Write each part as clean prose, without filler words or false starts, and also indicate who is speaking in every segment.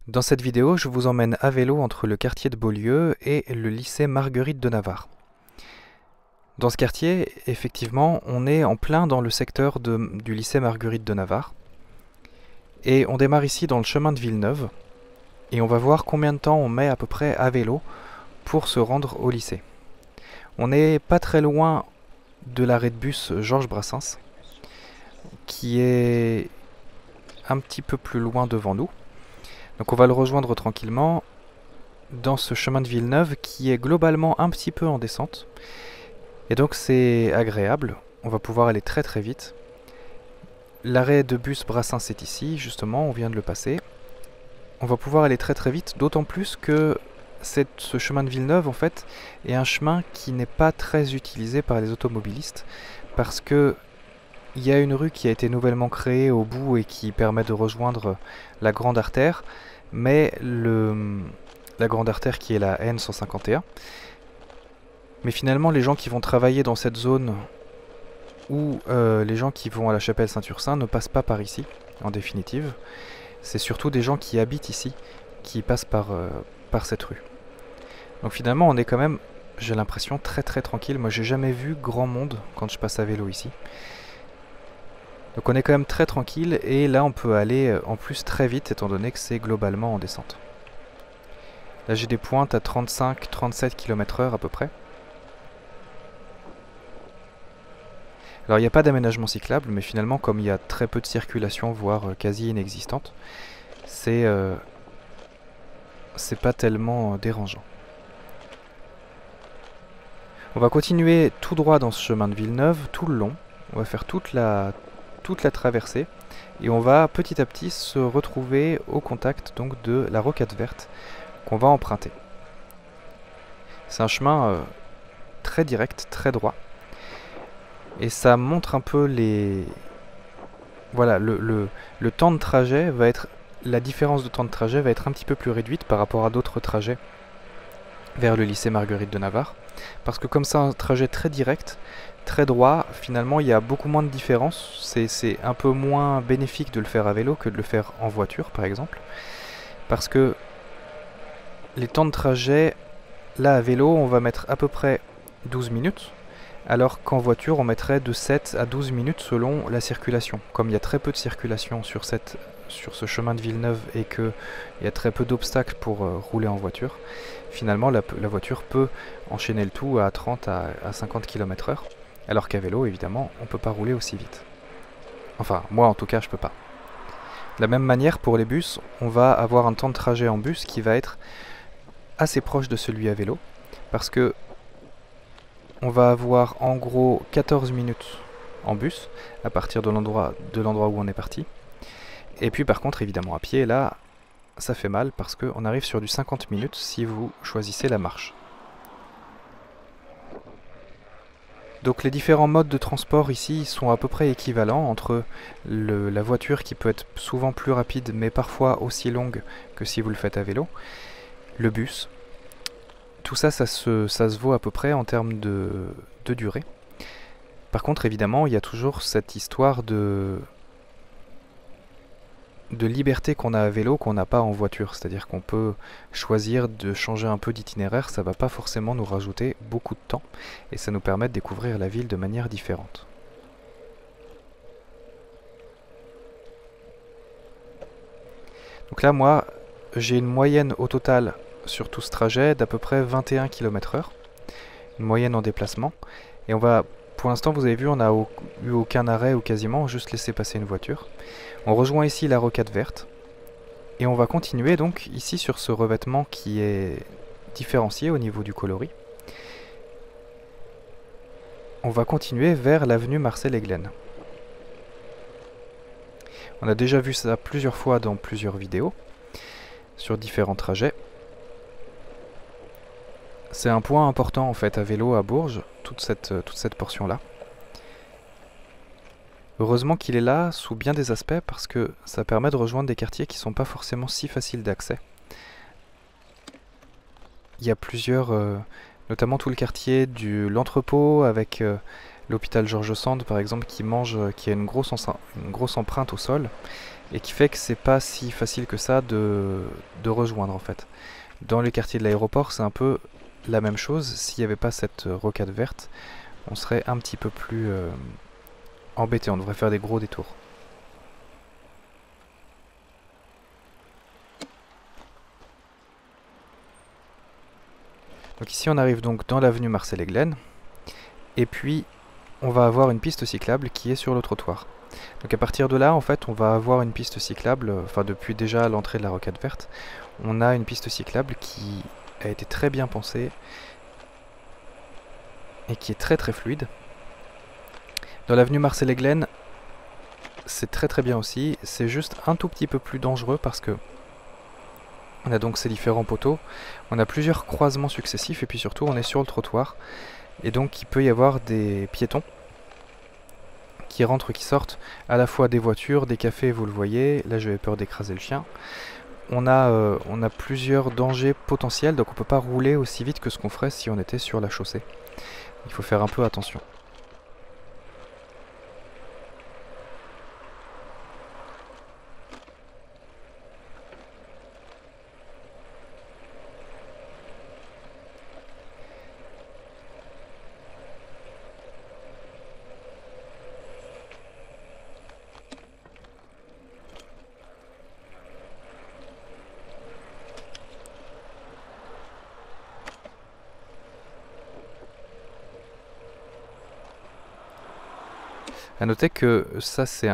Speaker 1: Dans cette vidéo, je vous emmène à vélo entre le quartier de Beaulieu et le lycée Marguerite de Navarre. Dans ce quartier, effectivement, on est en plein dans le secteur du lycée Marguerite de Navarre. Et on démarre ici dans le chemin de Villeneuve. Et on va voir combien de temps on met à peu près à vélo pour se rendre au lycée. On n'est pas très loin de l'arrêt de bus Georges Brassens, qui est un petit peu plus loin devant nous. Donc on va le rejoindre tranquillement dans ce chemin de Villeneuve qui est globalement un petit peu en descente. Et donc c'est agréable, on va pouvoir aller très très vite. L'arrêt de bus Brassens est ici, justement, on vient de le passer. On va pouvoir aller très très vite, d'autant plus que ce chemin de Villeneuve en fait est un chemin qui n'est pas très utilisé par les automobilistes parce que il y a une rue qui a été nouvellement créée au bout et qui permet de rejoindre la grande artère, mais la grande artère qui est la N151. Mais finalement, les gens qui vont travailler dans cette zone ou les gens qui vont à la chapelle Saint-Ursin ne passent pas par ici, en définitive. C'est surtout des gens qui habitent ici qui passent par cette rue. Donc finalement, on est quand même, j'ai l'impression, très très tranquille. Moi, j'ai jamais vu grand monde quand je passe à vélo ici. Donc on est quand même très tranquille et là on peut aller en plus très vite étant donné que c'est globalement en descente. Là j'ai des pointes à 35-37 km/h à peu près. Alors il n'y a pas d'aménagement cyclable, mais finalement comme il y a très peu de circulation, voire quasi inexistante, c'est pas tellement dérangeant. On va continuer tout droit dans ce chemin de Villeneuve, tout le long. On va faire toute la traversée et on va petit à petit se retrouver au contact donc de la rocade verte qu'on va emprunter. C'est un chemin très direct, très droit et ça montre un peu voilà, le temps de trajet va être, la différence de temps de trajet va être un petit peu plus réduite par rapport à d'autres trajets vers le lycée Marguerite de Navarre parce que comme c'est un trajet très direct, très droit, finalement il y a beaucoup moins de différence. C'est un peu moins bénéfique de le faire à vélo que de le faire en voiture par exemple, parce que les temps de trajet, là à vélo on va mettre à peu près 12 minutes, alors qu'en voiture on mettrait de 7 à 12 minutes selon la circulation. Comme il y a très peu de circulation sur ce chemin de Villeneuve et qu'il y a très peu d'obstacles pour rouler en voiture, finalement la voiture peut enchaîner le tout à 30 à 50 km/h. Alors qu'à vélo, évidemment, on ne peut pas rouler aussi vite. Enfin, moi en tout cas, je peux pas. De la même manière, pour les bus, on va avoir un temps de trajet en bus qui va être assez proche de celui à vélo, parce que on va avoir en gros 14 minutes en bus, à partir de l'endroit où on est parti. Et puis par contre, évidemment, à pied, là, ça fait mal, parce qu'on arrive sur du 50 minutes si vous choisissez la marche. Donc les différents modes de transport ici sont à peu près équivalents entre la voiture qui peut être souvent plus rapide mais parfois aussi longue que si vous le faites à vélo, le bus. Tout ça, ça se vaut à peu près en termes de durée. Par contre, évidemment, il y a toujours cette histoire de liberté qu'on a à vélo qu'on n'a pas en voiture. C'est-à-dire qu'on peut choisir de changer un peu d'itinéraire, ça ne va pas forcément nous rajouter beaucoup de temps et ça nous permet de découvrir la ville de manière différente. Donc là, moi, j'ai une moyenne au total sur tout ce trajet d'à peu près 21 km/h, une moyenne en déplacement. Et on va, pour l'instant, vous avez vu, on n'a eu aucun arrêt ou quasiment, juste laissé passer une voiture. On rejoint ici la rocade verte et on va continuer donc ici sur ce revêtement qui est différencié au niveau du coloris. On va continuer vers l'avenue Marcel-Eglen. On a déjà vu ça plusieurs fois dans plusieurs vidéos sur différents trajets. C'est un point important en fait à vélo à Bourges, toute cette portion-là. Heureusement qu'il est là sous bien des aspects parce que ça permet de rejoindre des quartiers qui ne sont pas forcément si faciles d'accès. Il y a plusieurs, notamment tout le quartier de l'entrepôt avec l'hôpital Georges Sand par exemple qui a une grosse empreinte au sol. et qui fait que c'est pas si facile que ça de rejoindre en fait. Dans les quartiers de l'aéroport, c'est un peu la même chose. S'il n'y avait pas cette rocade verte, on serait un petit peu plus embêté, on devrait faire des gros détours. Donc ici on arrive donc dans l'avenue Marcel Eglen, et puis on va avoir une piste cyclable qui est sur le trottoir. Donc à partir de là, en fait, on va avoir une piste cyclable, enfin depuis déjà l'entrée de la rocade verte, on a une piste cyclable qui a été très bien pensée et qui est très très fluide. Dans l'avenue Marcel Eglen, c'est très très bien aussi, c'est juste un tout petit peu plus dangereux parce que on a donc ces différents poteaux, on a plusieurs croisements successifs et puis surtout on est sur le trottoir et donc il peut y avoir des piétons qui rentrent, qui sortent, à la fois des voitures, des cafés, vous le voyez, là j'avais peur d'écraser le chien. On a plusieurs dangers potentiels, donc on ne peut pas rouler aussi vite que ce qu'on ferait si on était sur la chaussée. Il faut faire un peu attention. A noter que ça c'est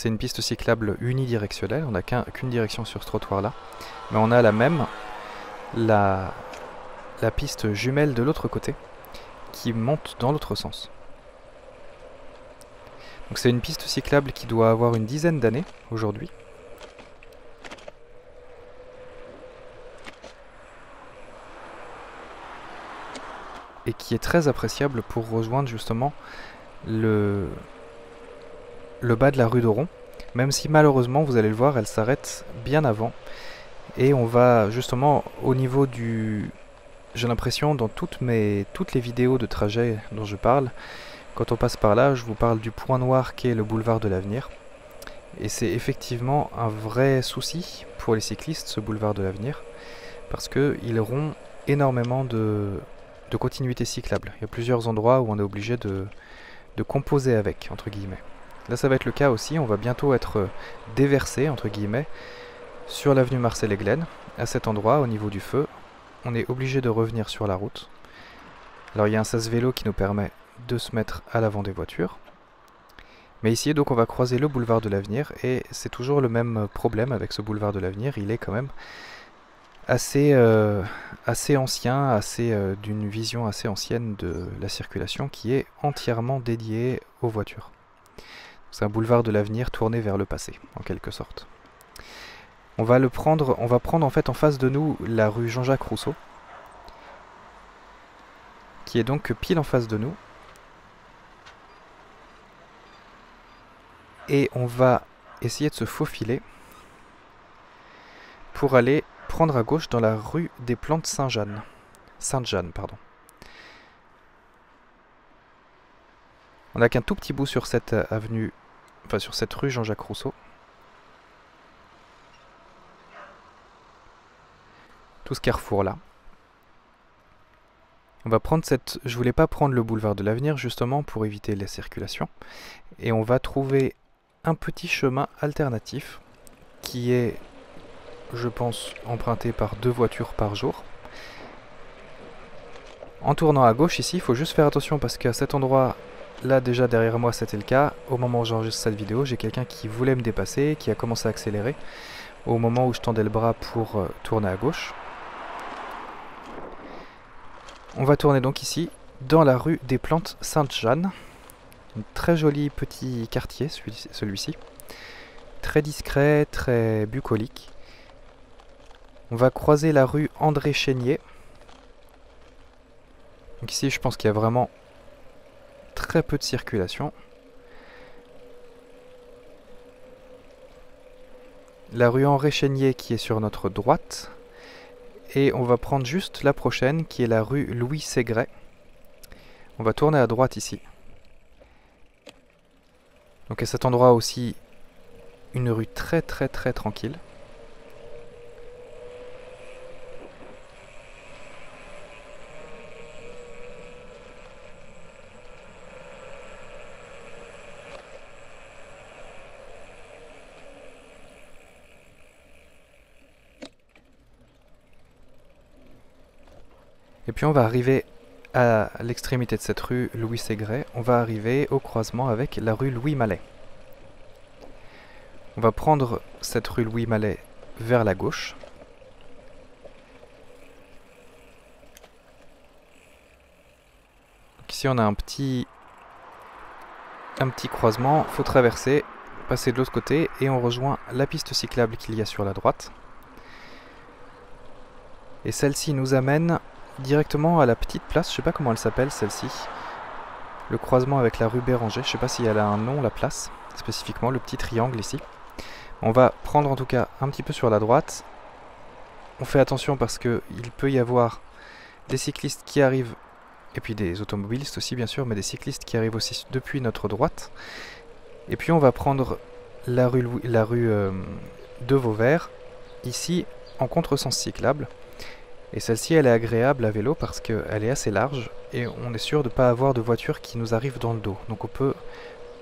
Speaker 1: une piste cyclable unidirectionnelle, on n'a qu'une direction sur ce trottoir là, mais on a la piste jumelle de l'autre côté qui monte dans l'autre sens. Donc c'est une piste cyclable qui doit avoir une dizaine d'années aujourd'hui. Et qui est très appréciable pour rejoindre justement le bas de la rue d'Oron, même si malheureusement, vous allez le voir, elle s'arrête bien avant. Et on va justement au niveau du... J'ai l'impression dans toutes les vidéos de trajet dont je parle, quand on passe par là, je vous parle du point noir qu'est le boulevard de l'Avenir. Et c'est effectivement un vrai souci pour les cyclistes, ce boulevard de l'Avenir, parce qu'il rompt énormément de continuité cyclable. Il y a plusieurs endroits où on est obligé de composer avec, entre guillemets. Là ça va être le cas aussi, on va bientôt être déversé, entre guillemets, sur l'avenue Marcel Eglen. À cet endroit, au niveau du feu, on est obligé de revenir sur la route. Alors il y a un sas vélo qui nous permet de se mettre à l'avant des voitures. Mais ici, donc, on va croiser le boulevard de l'Avenir, et c'est toujours le même problème avec ce boulevard de l'Avenir, il est quand même assez ancien, d'une vision assez ancienne de la circulation qui est entièrement dédiée aux voitures. C'est un boulevard de l'avenir tourné vers le passé, en quelque sorte. On va prendre en fait en face de nous la rue Jean-Jacques Rousseau, qui est donc pile en face de nous. Et on va essayer de se faufiler pour aller prendre à gauche dans la rue des Plantes Sainte-Jeanne. Sainte-Jeanne, pardon. On n'a qu'un tout petit bout sur cette avenue, enfin sur cette rue Jean-Jacques Rousseau. Tout ce carrefour là. On va prendre cette... Je voulais pas prendre le boulevard de l'Avenir justement pour éviter la circulation. Et on va trouver un petit chemin alternatif qui est, je pense, emprunté par 2 voitures par jour. En tournant à gauche ici, il faut juste faire attention parce qu'à cet endroit, là déjà derrière moi c'était le cas. Au moment où j'enregistre cette vidéo, j'ai quelqu'un qui voulait me dépasser, qui a commencé à accélérer au moment où je tendais le bras pour tourner à gauche. On va tourner donc ici, dans la rue des Plantes Sainte-Jeanne. Un très joli petit quartier, celui-ci. Très discret, très bucolique. On va croiser la rue André Chénier. Donc ici, je pense qu'il y a vraiment très peu de circulation. La rue André Chénier qui est sur notre droite. Et on va prendre juste la prochaine qui est la rue Louis Ségret. On va tourner à droite ici. Donc à cet endroit aussi, une rue très tranquille. Et puis on va arriver à l'extrémité de cette rue Louis Ségret, on va arriver au croisement avec la rue Louis Mallet. On va prendre cette rue Louis Mallet vers la gauche. Donc ici on a un petit croisement, il faut traverser, passer de l'autre côté et on rejoint la piste cyclable qu'il y a sur la droite. Et celle-ci nous amène directement à la petite place, je sais pas comment elle s'appelle celle-ci. Le croisement avec la rue Béranger, je sais pas si elle a un nom la place, spécifiquement le petit triangle ici. On va prendre en tout cas un petit peu sur la droite. On fait attention parce que il peut y avoir des cyclistes qui arrivent, et puis des automobilistes aussi bien sûr, mais des cyclistes qui arrivent aussi depuis notre droite. Et puis on va prendre la rue de Vauvert, ici en contresens cyclable. Et celle-ci elle est agréable à vélo parce qu'elle est assez large et on est sûr de ne pas avoir de voiture qui nous arrive dans le dos. Donc on peut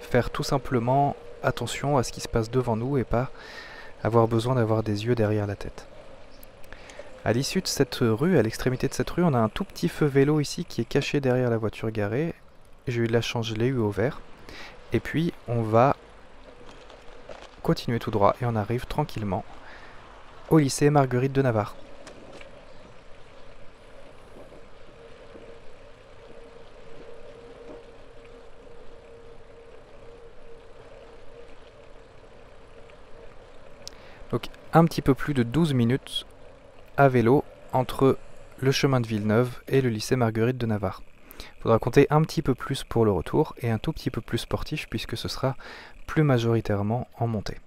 Speaker 1: faire tout simplement attention à ce qui se passe devant nous et pas avoir besoin d'avoir des yeux derrière la tête. À l'issue de cette rue, à l'extrémité de cette rue, on a un tout petit feu vélo ici qui est caché derrière la voiture garée. J'ai eu de la chance, je l'ai eu au vert. Et puis on va continuer tout droit et on arrive tranquillement au lycée Marguerite de Navarre. Donc un petit peu plus de 12 minutes à vélo entre le chemin de Villeneuve et le lycée Marguerite de Navarre. Il faudra compter un petit peu plus pour le retour et un tout petit peu plus sportif puisque ce sera plus majoritairement en montée.